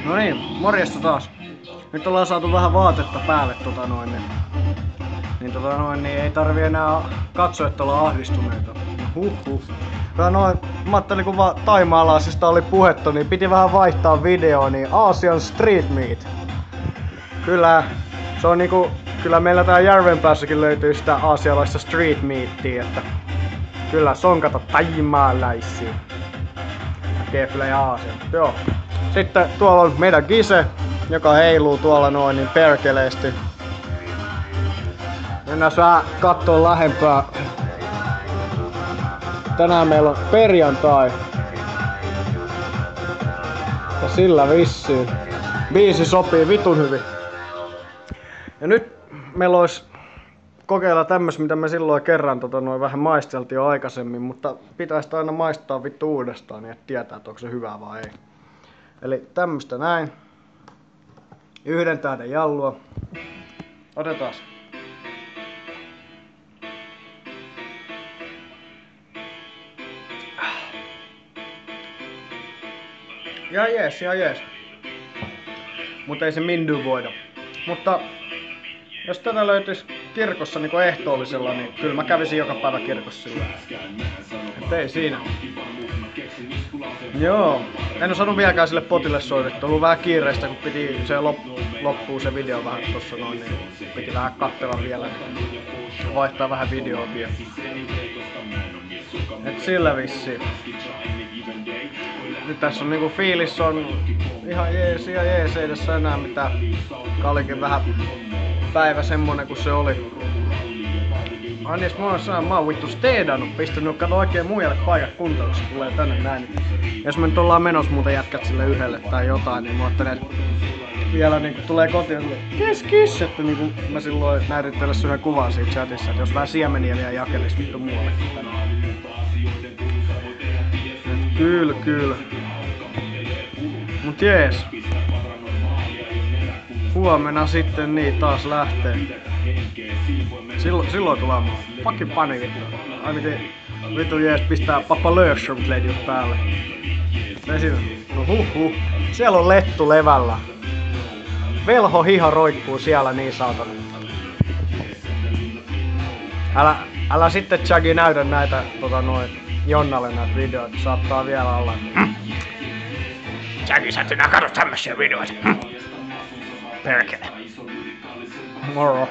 No niin, morjesta taas. Nyt ollaan saatu vähän vaatetta päälle niin ei tarvi enää katsojat olla ahdistuneita. Huhhuh. Mä ajattelin, kun vaan taimaalaisista oli puhetta, niin piti vähän vaihtaa videoa, niin Aasian Street Meat. Kyllä, se on niinku, kyllä meillä tää Järvenpäässäkin löytyy sitä aasialaista street meatia, että kyllä sonkata taimaalaisia. Kefle ja Aasia. Joo. Sitten tuolla on meidän Gise, joka heiluu tuolla noin niin perkeleesti. Mennään vähän kattoo lähempää. Tänään meillä on perjantai. Ja sillä vissiin. Biisi sopii vitun hyvin. Ja nyt meillä olisi kokeilla tämmöistä, mitä me silloin kerran vähän maisteltiin jo aikaisemmin, mutta pitäisi aina maistaa vittu uudestaan, niin et tietää, että onko se hyvää vai ei. Eli tämmöstä näin. 1 tähden jallua. Otetaan. Ja jees. Mutta ei se mindy voida. Mutta jos tätä löytyisi kirkossa niin ehtoollisella, niin kyllä mä kävisin joka päivä kirkossa sillä. Et ei siinä. Joo. En oo saanut vieläkään sille potille soitettu. On ollut vähän kiireistä, kun piti se loppuu se video vähän tossa noin, niin piti vähän katsella vielä. Niin vaihtaa vähän videoakin. Et sillä vissiin. Nyt tässä on niinku fiilis on ihan jees, ei tässä enää mitään. Olikin vähän päivä semmonen kun se oli. Annis mä oon vittu steedannut, pistänyt kato oikein muijalle paikat kuntoon, kun se tulee tänne näin. Jos me nyt ollaan menossa muuten jätkät sille yhdelle tai jotain, niin mä ajattelin, että vielä niinku tulee kotiin kes, että niinku mä silloin näytitteles yhden kuvan siitä chatissa, että jos vähän siemeniä vielä jakelis vittu muuallekin tänne. Kyllä. Mut jees. Huomenna sitten niin taas lähtee. Silloin tulee fucking pani vittu. Ainakin vittu jees pistää Papa Löörsson-kledjut päälle. No huhhuh. Siellä on lettu levällä. Velho hiha roikkuu siellä niin saatana. Älä sitten Chagi näytä näitä Jonnalle näitä videoita, saattaa vielä olla. Chagi, sä et enää katso tämmösiä videoita. Perkele. Moro.